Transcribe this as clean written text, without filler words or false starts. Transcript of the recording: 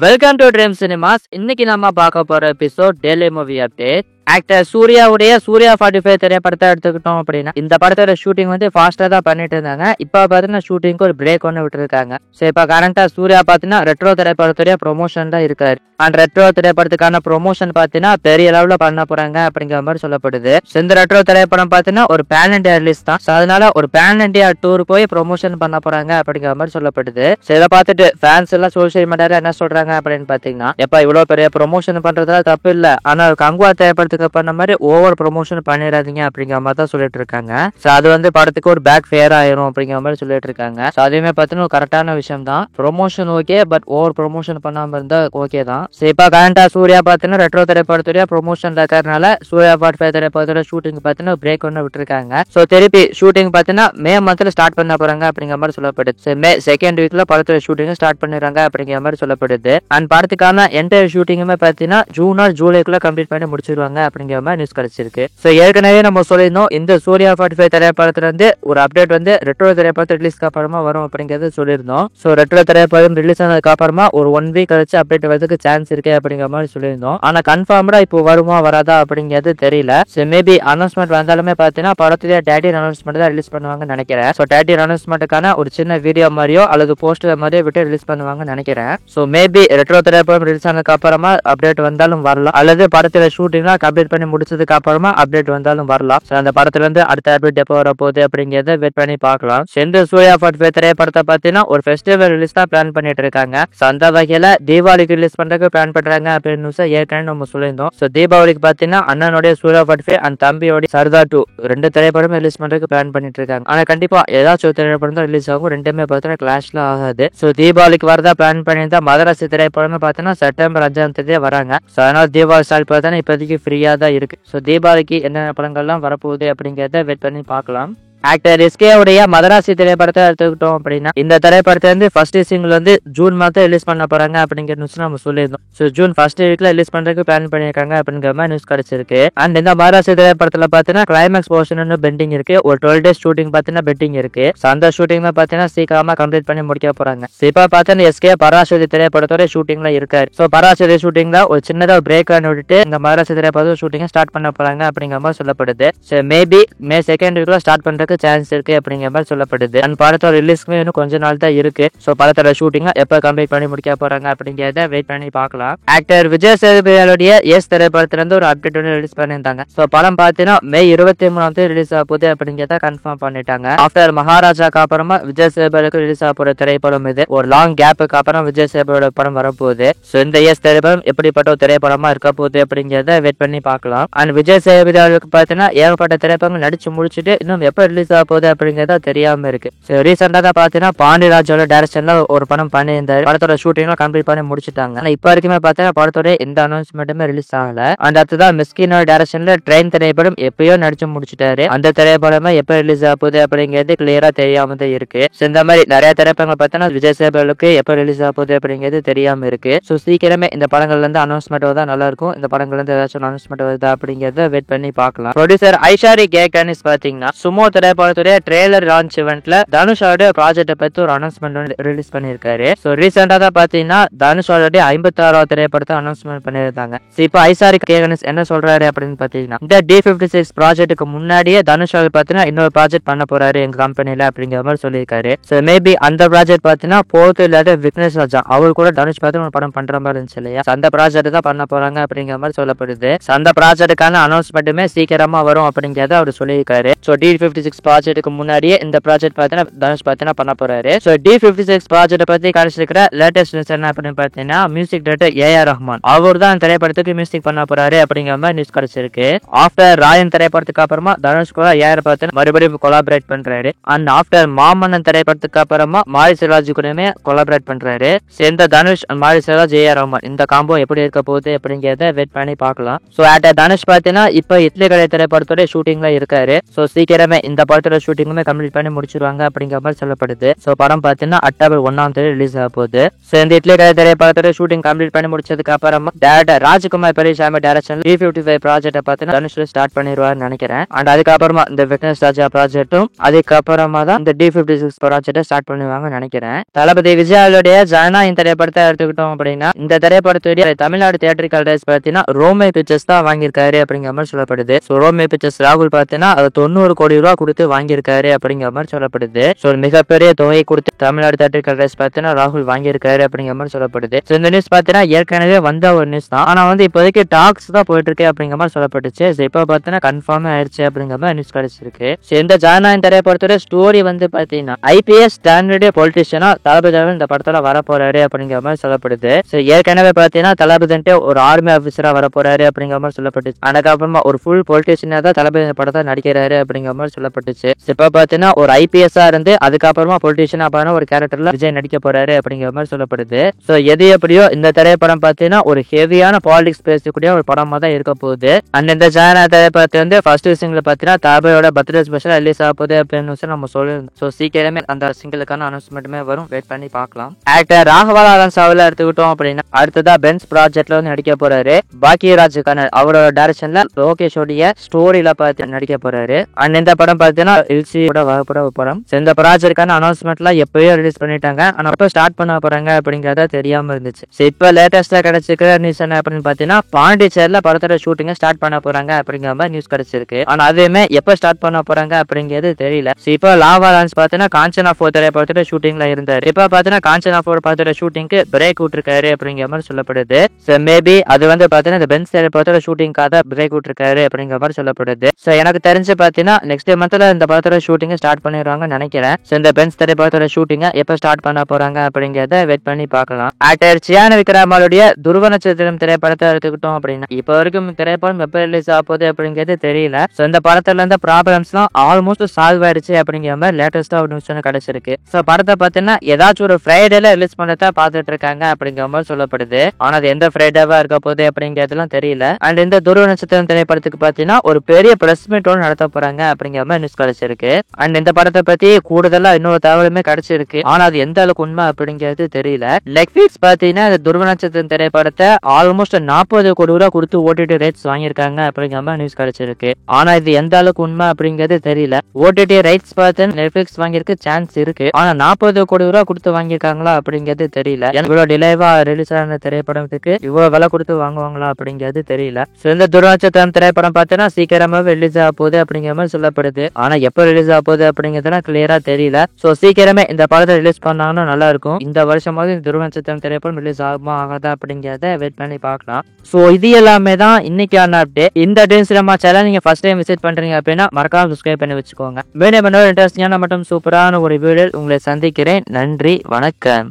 Welcome to dream cinemas. இன்னைக்கு நம்ம பார்க்க போற episode daily movie update. Actor சூர்யாவுடைய சூர்யா 45 திரைப்படத்தை எடுத்துக்கிட்டோம் அப்படின்னா இந்த படத்தோட ஷூட்டிங் வந்து ஃபாஸ்டா தான் பண்ணிட்டு இருந்தாங்க. இப்ப பாத்தீங்கன்னா ஷூட்டிங்க்கு ஒரு பிரேக் ஒன்று விட்டுருக்காங்க. ஸோ இப்ப கரண்டா சூர்யா பாத்தீங்கன்னா ரெட்ரோ திரைப்படத்துடைய ப்ரொமோஷன் தான் இருக்காரு. அண்ட் ரெட்ரோ திரைப்படத்துக்கான ப்ரொமோஷன் பாத்தீங்கன்னா பெரிய லெவல்ல பண்ண போறாங்க அப்படிங்கிற மாதிரி சொல்லப்படுது. இந்த ரெட்ரோ திரைப்படம் பாத்தீங்கன்னா ஒரு பேன் இண்டியா ரிலீஸ் தான். அதனால ஒரு பேன் இண்டியா டூர் போய் ப்ரொமோஷன் பண்ண போறாங்க அப்படிங்கிற மாதிரி சொல்லப்படுது. ஸோ இதை பார்த்துட்டு ஃபேன்ஸ் எல்லாம் சோசியல் மீடியால என்ன சொல்றாங்க அப்படின்னு பாத்தீங்கன்னா, எப்ப இவ்வளவு பெரிய ப்ரொமோஷன் பண்றதுல தப்பு இல்ல, ஆனா கங்குவா திரைப்படத்துக்கு பண்ண மாதிரி ஓவர் ப்ரொமோஷன் பண்ணிடாதீங்க அப்படிங்கிற மாதிரி தான் சொல்லிட்டு இருக்காங்க. சோ அது வந்து படத்துக்கு ஒரு பேக் ஃபேர் ஆயிரும் அப்படிங்கிற மாதிரி சொல்லிட்டு இருக்காங்க. சோ அதுவுமே பார்த்தீங்கன்னா கரெக்டான விஷயம் தான். Promotion okay, but over promotion பண்ணாம இருந்தா ஓகே தான். சோ இப்ப கரண்டா சூர்யா பார்த்தீங்கன்னா ரெட்ரோ திரைப்படத்துடைய ப்ரொமோஷன்ல இருக்கிறதுனால சூர்யா 45 திரைப்படத்தோட ஷூட்டிங் பார்த்தீங்கன்னா பிரேக் ஒன்று விட்டுருக்காங்க. சோ திருப்பி ஷூட்டிங் பார்த்தீங்கன்னா மே மந்த்ல ஸ்டார்ட் பண்ண போறாங்க அப்படிங்கிற மாதிரி சொல்லப்படுது. மே செகண்ட் வீக்ல படத்தோட ஷூட்டிங் ஸ்டார்ட் பண்ணிடுறாங்க அப்படிங்கிற மாதிரி சொல்லப்படுது. அண்ட் படத்துக்கான என்டையர் ஷூட்டிங்குமே பார்த்தீங்கன்னா ஜூன் ஆர் ஜூலைக்குள்ள கம்ப்ளீட் பண்ணி முடிச்சிருவாங்க அப்படிங்கிற மாதிரி நியூஸ் கிடைச்சிருக்கு. சோ ஏற்கனவே நம்ம சொல்லியிருந்தோம் இந்த சூர்யா 45 திரைப்படத்துல இருந்து ஒரு அப்டேட் வந்து ரெட்ரோ திரைப்படத்தை ரிலீஸ்க்கு அப்புறமா வரும் அப்படிங்கறது சொல்லியிருந்தோம். சோ ரெட்ரோ திரைப்படம் ரிலீஸ் ஆனதுக்கு அப்புறமா ஒரு 1 வீக் கழிச்சு அப்டேட் வரதுக்கு சான்ஸ் இருக்கு அப்படிங்கிற மாதிரி சொல்லியிருந்தோம். ஆனா கன்ஃபார்ம்டா இப்போ வருமா வராதா அப்படிங்கிறது தெரியல. சோ மேபி அனௌன்ஸ்மெண்ட் வந்தாலுமே பாத்தீங்கன்னா படத்துடைய டேட்டின் அனௌன்ஸ்மெண்ட் தான் ரிலீஸ் பண்ணுவாங்கன்னு நினைக்கிறேன். சோ டேட்டின் அனௌன்ஸ்மெண்ட்டுக்கான ஒரு சின்ன வீடியோ மாதிரியோ அல்லது போஸ்டர் மாதிரியோ விட்டு ரிலீஸ் பண்ணுவாங்கன்னு நினைக்கிறேன். சோ மேபி ரெட்ரோ திரைப்படம் ரிலீஸ் ஆனதுக்கு அப்புறமா அப்டேட் வந்தாலும் வரலாம், அல்லது படத்துல ஷூட்டிங்லாம் கம்ப்ளீட் பண்ணி முடிச்சதுக்கு அப்புறமா அப்டேட் வந்தாலும் வரலாம். அந்த படத்துல இருந்து அடுத்த அப்டேட் எப்போ வர போகுது அப்படிங்கறத வெயிட் பண்ணி பார்க்கலாம். இந்த சூர்யா 45 திரைப்படத்தை பார்த்தீங்கன்னா ஒரு ஃபெஸ்டிவல் ரிலீஸ் தான் பிளான் பண்ணிட்டு இருக்காங்க. அந்த வகையில தீபாவளிக்கு ரிலீஸ் பண்றதுக்கு பிளான் பண்றாங்க அப்படின்னு ஏற்கனவே நம்ம சொல்லியிருந்தோம். சோ தீபாவளிக்கு பார்த்தீங்கன்னா அண்ணனுடைய சூர்யா 45 அந்த தம்பியோட சர்தார் 2 2 திரைப்படம் ரிலீஸ் பண்றதுக்கு பிளான் பண்ணிட்டு இருக்காங்க. ஆனா கண்டிப்பா ஏதாச்சும் திரைப்படம் தான் ரிலீஸ் ஆகும். ரெண்டுமே பார்த்தீங்கன்னா கிளாஷ்ல ஆகாது. சோ தீபாவளிக்கு வரதா பிளான் பண்ணியிருந்தா மதராசி திரைப்படம் பார்த்தீங்கன்னா செப்டம்பர் 5ஆம் தேதி வராங்க. சோ அதனால தீபாவளி ஸ்டால் பார்த்தீங்கன்னா இப்போதைக்கு ஃப்ரீயா தான் இருக்கு. சோ தீபாவளிக்கு என்னென்ன படங்கள்லாம் வரப்போகுது அப்படிங்கிறத வெயிட் பண்ணி பார்க்கலாம். ஆக்டர் எஸ்கே உடைய மதராசி திரைப்படத்தை எடுத்துக்கிட்டோம் அப்படின்னா இந்த திரைப்படத்தை வந்து ஃபர்ஸ்ட் சிங்கிள் வந்து ஜூன் மாதம் ரிலீஸ் பண்ண போறாங்க அப்படிங்கிற நியூஸ் நம்ம சொல்லியிருந்தோம். ஸோ ஜூன் ஃபர்ஸ்ட் வீக்ல ரிலீஸ் பண்றதுக்கு பிளான் பண்ணியிருக்காங்க அப்படிங்கிற மாதிரி நியூஸ் கிடைச்சிருக்கு. அண்ட் இந்த மதராசி திரைப்படத்துல பாத்தீங்கன்னா கிளைமேக்ஸ் போர்ஷன் பெண்டிங் இருக்கு. ஒரு 12 days ஷூட்டிங் பாத்தீங்கன்னா பெண்டிங் இருக்கு. அந்த ஷூட்டிங் பாத்தீங்கன்னா சீக்கிரமா கம்ப்ளீட் பண்ணி முடிக்க போறாங்க. இப்ப பாத்தீங்கன்னா எஸ்கே பராசதி திரைப்படத்தோட ஷூட்டிங்ல இருக்காரு. ஸோ பராசதி ஷூட்டிங்ல ஒரு சின்னதா பிரேக் விட்டுட்டு இந்த மதராசி திரைப்படம் ஷூட்டிங் ஸ்டார்ட் பண்ண போறாங்க அப்படிங்கிற மாதிரி சொல்லப்படுது. ஸோ மேபி மே செகண்ட் வீக்ல ஸ்டார்ட் பண்றதுக்கு சான்ஸ் இருக்கு அப்படிங்கிற மாதிரி சொல்லப்படுது. அந்த படத்தோட ரிலீஸ்க்கு இன்னும் கொஞ்ச நாள் தான் இருக்கு. சோ படத்தோட ஷூட்டிங் எப்ப கம்ப்ளீட் பண்ணி முடிக்க போறாங்க அப்படிங்கறத வெயிட் பண்ணி பார்க்கலாம். ஆக்டர் விஜய் சேதுபதியோட எஸ் திரைப்படத்துல இருந்து ஒரு அப்டேட் ஒன்று ரிலீஸ் பண்ணிருந்தாங்க. சோ படம் பாத்தீங்கன்னா மே 23ஆம் தேதி ரிலீஸ் ஆக போகுது அப்படிங்கறத கன்ஃபார்ம் பண்ணிட்டாங்க. ஆஃப்டர் மகாராஜாக்கு அப்புறமா விஜய் சேதுபதிக்கு ரிலீஸ் ஆக போற திரைப்படம் இது. ஒரு லாங் கேப்புக்கு அப்புறம் விஜய் சேதுபதியோட படம் வரப்போகுது. சோ இந்த எஸ் திரைப்படம் எப்படிப்பட்ட ஒரு திரைப்படமா இருக்க போகுது அப்படிங்கறத வெயிட் பண்ணி பார்க்கலாம். அண்ட் விஜய் சேதுபதியோட பாத்தீங்கன்னா ஏகப்பட்ட திரைப்படங்கள் நடிச்சு முடிச்சுட்டு இன்னும் எப்ப ரிலீஸ் ஆக போகுது அப்படிங்கறத தெரியாம இருக்கு. ரீசெண்டா தான் பாத்தீங்கன்னா பாண்டியராஜோட டைரக்ஷன்ல ஒரு படம் பண்ணியிருந்தாரு. படத்தோட ஷூட்டிங் கம்ப்ளீட் பண்ணி முடிச்சுட்டாங்க. ஆனா இப்ப வரைக்குமே பாத்தீங்கன்னா படத்தோட எந்த அனௌன்ஸ்மெண்ட்டுமே ரிலீஸ் ஆகல. அண்ட் அடுத்ததான் மிஸ்கினோட டைரக்ஷன்ல ட்ரெயின் திரைப்படம் எப்பயோ நடிச்சு முடிச்சுட்டாரு. அந்த திரைப்படமே எப்ப ரிலீஸ் ஆக போகுது அப்படிங்கிறது கிளியரா தெரியாம தான் இருக்கு. இந்த மாதிரி நிறைய திரைப்படங்கள் பார்த்தீங்கன்னா விஜய் சேதுபதிக்கு எப்ப ரிலீஸ் ஆக போகுது அப்படிங்கிறது தெரியாம இருக்கு. சோ சீக்கிரமே இந்த படங்கள்ல இருந்து அனௌன்ஸ்மெண்ட் வந்தா நல்லா இருக்கும். இந்த படங்கள்ல இருந்து ஏதாச்சும் அனௌன்ஸ்மெண்ட் வருதா அப்படிங்கறத வெயிட் பண்ணி பார்க்கலாம். ப்ரொடியூசர் ஐஷாரி கேகனிஸ் பாத்தீங்கன்னா சுமோ திரைப்படத்துடைய ட்ரெய்லர் லான்ச் இவென்ட்ல தனுஷோட ப்ராஜெக்ட் பத்தி ஒரு அனௌன்ஸ்மெண்ட் ரிலீஸ் பண்ணிருக்காரு. சோ ரீசெண்டா தான் பாத்தீங்கன்னா தனுஷோட 56வது திரைப்படத்தை அனௌன்ஸ்மெண்ட் பண்ணிருந்தாங்க. இப்ப ஐசாரி கேகனிஸ் என்ன சொல்றாரு அப்படின்னு பாத்தீங்கன்னா, இந்த D56 ப்ராஜெக்ட்டுக்கு முன்னாடியே தனுஷோட பாத்தீங்கன்னா இன்னொரு ப்ராஜெக்ட் பண்ண போறாரு எங்க கம்பெனில அப்படிங்கிற மாதிரி சொல்லியிருக்காரு. சோ மேபி அந்த ப்ராஜெக்ட் பாத்தீங்கன்னா போர்த்து இல்லாத விக்னேஷ் ராஜா அவர் கூட தனுஷ் பார்த்து ஒரு படம் பண்ற மாதிரி இருந்துச்சு இல்லையா. அந்த ப்ராஜெக்ட் தான் பண்ண போறாங்க அப்படிங்கிற மாதிரி சொல்லப்படுது. அந்த ப்ராஜெக்டுக்கான அனௌன்ஸ்மெண்ட்டுமே சீக்கிரமா வரும் அப்படிங்கறத அவர் சொல்லியிருக்காரு. சோ D56 ப்ராஜெக்ட்டுக்கு முன்னாடியே இந்த ப்ராஜெக்ட் பாத்தீங்கன்னா தனுஷ் பாத்தீங்கன்னா பண்ண போறாரு. சோ D56 ப்ராஜெக்ட் பத்தி கிடைச்சிருக்கிற லேட்டஸ்ட் நியூஸ் என்ன அப்படின்னு பாத்தீங்கன்னா, மியூசிக் டைரக்டர் A.R. ரஹ்மான் அவர் தான் திரைப்படத்துக்கு மியூசிக் பண்ண போறாரு அப்படிங்கிற மாதிரி நியூஸ் கிடைச்சிருக்கு. ஆஃப்டர் ராயன் திரைப்படத்துக்கு அப்புறமா தனுஷ் கூட A.R. பாத்தீங்கன்னா மறுபடியும் கொலாபரேட் பண்றாரு. அண்ட் ஆஃப்டர் மாமன்னன் திரைப்படத்துக்கு அப்புறமா மாரி செல்வராஜ் கூடயுமே கொலாபரேட் பண்றாரு. சேர்ந்த தனுஷ் மாரி செல்வராஜ் A.R. ரஹ்மான் இந்த காம்போ எப்படி இருக்க போகுது அப்படிங்கறத வெயிட் பண்ணி பார்க்கலாம். சோ ஆக்டர் தனுஷ் பாத்தீங்கன்னா இப்ப இட்லி கடை திரைப்படத்தோட ஷூட்டிங்ல இருக்காரு. சோ சீக்கிரமே இந்த படத்தோட ஷூட்டிங்குமே கம்ப்ளீட் பண்ணி முடிச்சிருவாங்க அப்படிங்கிற மாதிரி சொல்லப்படுது. சோ படம் பாத்தீங்கன்னா அக்டோபர் 1 ரிலீஸ் ஆக போகுது. சோ இந்த இட்லி கதை திரைப்படத்தோட ஷூட்டிங் கம்ப்ளீட் பண்ணி முடிச்சதுக்கு அப்புறமா டேரக்டர் ராஜ்குமார் பெரியசாமி டைரக்ஷன்ல D55 ப்ராஜெக்ட் பாத்தீங்கன்னா தனுஷ்ல ஸ்டார்ட் பண்ணிடுவார்னு நினைக்கிறேன். அண்ட் அதுக்கப்புறமா இந்த விக்னேஷ் ராஜா ப்ராஜெக்டும் அதுக்கப்புறமா தான் இந்த D56 ப்ராஜெக்ட் ஸ்டார்ட் பண்ணுவாங்கன்னு நினைக்கிறேன். தளபதி விஜயாவுடைய ஜனா இந்த திரைப்படத்தை எடுத்துக்கிட்டோம் அப்படின்னா இந்த திரைப்படத்துடைய தமிழ்நாடு தியேட்டரிக்கல் ரைட்ஸ் பாத்தீங்கன்னா ரோமே பிக்சர்ஸ் தான் வாங்கியிருக்காரு அப்படிங்கிற மாதிரி சொல்லப்படுது. சோ ரோமே பிக்சர்ஸ் ராகுல் பாத்தீங்கன்னா 90 கோடி ரூபாய் கொடுத்து வாங்கியிருக்காரு அப்படிங்கிற மாதிரி சொல்லப்படுது. சோ மிகப்பெரிய தொகை கொடுத்து தமிழ்நாடு தியேட்டரிக்கல் ரைட்ஸ் பாத்தீங்கன்னா ராகுல் வாங்கியிருக்காரு அப்படிங்கிற மாதிரி சொல்லப்படுது. சோ இந்த நியூஸ் பாத்தீங்கன்னா ஏற்கனவே வந்த ஒரு நியூஸ் தான். ஆனா வந்து இப்போதைக்கு டாக்ஸ் தான் போயிட்டு இருக்கு அப்படிங்கிற மாதிரி சொல்லப்பட்டுச்சு. இப்ப பாத்தீங்கன்னா கன்ஃபார்ம் ஆயிடுச்சு அப்படிங்கிற மாதிரி நியூஸ் கிடைச்சிருக்கு. இந்த ஜானா இந்த திரைப்படத்தோட ஸ்டோரி வந்து பாத்தீங்கன்னா IPS ஸ்டாண்டர்ட் பொலிட்டிஷியனா தளபதி இந்த படத்துல வர போறாரு அப்படிங்கிற மாதிரி சொல்லப்படுது. ஏற்கனவே பாத்தீங்கன்னா தளபதி ஒரு ஆர்மி ஆபீசரா வர போறாரு அப்படிங்கிற மாதிரி சொல்லப்பட்டுச்சு. அதுக்கப்புறமா ஒரு ஃபுல் பொலிட்டிஷியனா தான் தளபதி இந்த படத்தை நடிக்கிறாரு அப்படிங்கிற மாதிரி சொல்லப்பட்டுச்சு. இப்ப பாத்தீங்கன்னா ஒரு IPS இருந்து அதுக்கப்புறமா பொலிட்டிஷியனா பண்ண ஒரு கேரக்டர்ல விஜய் நடிக்க போறாரு அப்படிங்கிற மாதிரி சொல்லப்படுது. சோ எது எப்படியோ இந்த திரைப்படம் பாத்தீங்கன்னா ஒரு ஹெவியான பாலிடிக்ஸ் பேசக்கூடிய ஒரு படமா தான் இருக்க போகுது. அண்ட் இந்த ஜானா திரைப்படத்தை வந்து ஃபர்ஸ்ட் சிங்கிள் பாத்தீங்கன்னா தளபதியோட பர்த்டே ஸ்பெஷல் ரிலீஸ் ஆக போகுது அப்படின்னு நம்ம சொல்லிருந்தோம். சோ சீக்கிரமே அந்த சிங்கிளுக்கான அனௌன்ஸ்மெண்ட்டுமே வரும். வெயிட் பண்ணி பார்க்கலாம். ஆக்டர் ராகவா லாரன்ஸாவில் எடுத்துக்கிட்டோம் அப்படின்னா அடுத்ததா பென்ஸ் ப்ராஜெக்ட்ல வந்து நடிக்க போறாரு. பாக்கியராஜ் கண்ணன் அவரோட டைரக்ஷன்ல லோகேஷோடைய ஸ்டோரியில பார்த்து நடிக்க போறாரு. அண்ட் இந்த படம் பாத்தீங்கன்னா எல்சியோட வகுப்புற படம். இந்த ப்ராஜெக்ட்கான அனௌன்ஸ்மெண்ட்ல எப்பயோ ரிலீஸ் பண்ணிட்டாங்க. ஆனா எப்ப ஸ்டார்ட் பண்ண போறாங்க அப்படிங்கறத தெரியாம இருந்துச்சு. இப்ப லேட்டஸ்டா கிடைச்சிருக்கிற நியூஸ் என்ன அப்படின்னு பாத்தீங்கன்னா பாண்டிச்சேரியில படத்தோட ஷூட்டிங்க ஸ்டார்ட் பண்ண போறாங்க அப்படிங்கிற மாதிரி நியூஸ் கிடைச்சிருக்கு. ஆனா அதுவுமே எப்ப ஸ்டார்ட் பண்ண போறாங்க அப்படிங்கிறது தெரியல. இப்ப லாவா லான்ஸ் பாத்தீங்கன்னா காஞ்சனா 4 திரைப்படத்தோட ஷூட்டிங்ல இருந்தாரு. இப்ப பாத்தீங்கன்னா காஞ்சனா 4 படத்தோட ஷூட்டிங்க்கு பிரேக் விட்டுருக்காரு அப்படிங்கிற மாதிரி சொல்லப்படுது. மேபி அது வந்து பாத்தீங்கன்னா இந்த பென்ஸ் திரைப்படத்தோட ஷூட்டிங்காக பிரேக் விட்டுருக்காரு அப்படிங்கிற மாதிரி சொல்லப்படுது. எனக்கு தெரிஞ்சு பாத்தீங்கன்னா நெக்ஸ்ட் மந்த்ல இந்த படத்தோட ஷூட்டிங் ஸ்டார்ட் பண்ணிடுவாங்கன்னு நினைக்கிறேன். இந்த பென்ஸ் திரைப்படத்தோட ஷூட்டிங்க எப்ப ஸ்டார்ட் பண்ண போறாங்க அப்படிங்கறத வெயிட் பண்ணி பார்க்கலாம். ஆக்டர் சியான் விக்ரமாலுடைய துருவ நட்சத்திரம் திரைப்படத்தை எடுத்துக்கிட்டோம் அப்படின்னா இப்ப வரைக்கும் திரைப்படம் எப்ப ரிலீஸ் ஆக போகுது அப்படிங்கிறது தெரியல. இந்த படத்துல இருந்த ப்ராப்ளம்ஸ் எல்லாம் ஆல்மோஸ்ட் சால்வ் ஆயிடுச்சு அப்படிங்கிற மாதிரி லேட்டஸ்டா ஒரு நியூஸ் கிடைச்சிருக்கு. படத்தை பாத்தீங்கன்னா ஏதாச்சும் ஒரு ஃப்ரைடேல ரிலீஸ் பண்ணத பாத்துட்டு இருக்காங்க அப்படிங்கிற மாதிரி சொல்லப்படுது. ஆனா அது எந்த ஃப்ரைடேவா இருக்க போகுது அப்படிங்கறதுலாம் தெரியல. அண்ட் இந்த துருவ நட்சத்திரம் திரைப்படத்துக்கு பாத்தீங்கன்னா ஒரு பெரிய பிரஸ் மீட் நடத்த போறாங்க அப்படிங்கிற மாதிரி நியூஸ் கிடைச்சிருக்கு. அண்ட் இந்த படத்தை பத்தி கூடுதலா இன்னொரு தகவலுமே கிடைச்சிருக்கு. ஆனா அது எந்த அளவுக்கு உண்மை அப்படிங்கிறது தெரியல. நெட்ஃபிளிக்ஸ் பாத்தீங்கன்னா இந்த துருவ நட்சத்திரம் திரைப்படத்தை ஆல்மோஸ்ட் 40 கோடி ரூபாய் கொடுத்து OTT ரைட்ஸ் வாங்கியிருக்காங்க அப்படிங்கிற மாதிரி நியூஸ் கிடைச்சிருக்கு. ஆனா இது எந்த அளவுக்கு உண்மை அப்படிங்கிறது தெரியல. OTT ரைட்ஸ் பார்த்து நெட்ஃபிளிக்ஸ் வாங்கியிருக்க சான்ஸ் இருக்கு. ஆனா 40 கோடி ரூபாய் கொடுத்து வாங்கியிருக்காங்களா அப்படிங்கிறது தெரியல. இவ்வளவு டிலேவா ரிலீஸ் ஆன திரைப்படத்துக்கு இவ்வளவு விலை கொடுத்து வாங்குவாங்களா அப்படிங்கிறது தெரியல. இந்த துருவ நட்சத்திரம் திரைப்படம் பார்த்தீங்கன்னா சீக்கிரமாவே ரிலீஸ் ஆக போகுது அப்படிங்கிற மாதிரி சொல்லப்படுது. ஆனா எப்ப ரிலீஸ் ஆக போகுது அப்படிங்கிறதுலாம் கிளியரா தெரியல. சோ சீக்கிரமே இந்த படத்தை ரிலீஸ் பண்ணாங்கன்னா நல்லா இருக்கும். இந்த வருஷமாவது துருவ நட்சத்திரம் திரைப்படம் ரிலீஸ் ஆகுமா ஆகாதா அப்படிங்கிறத வெயிட் பண்ணி பார்க்கலாம். சோ இது எல்லாமே தான் இன்னைக்கான அப்டேட். இந்த ட்ரீம் சினிமா சேனல் நீங்க ஃபர்ஸ்ட் டைம் விசிட் பண்றீங்க அப்படின்னா மறக்காம சப்ஸ்கிரைப் பண்ணி வச்சுக்கோங்க. மேலும் இன்னொரு இன்ட்ரெஸ்டிங்கான மற்றும் சூப்பரான ஒரு வீடியோவில் உங்களை சந்திக்கிறேன். நன்றி, வணக்கம்.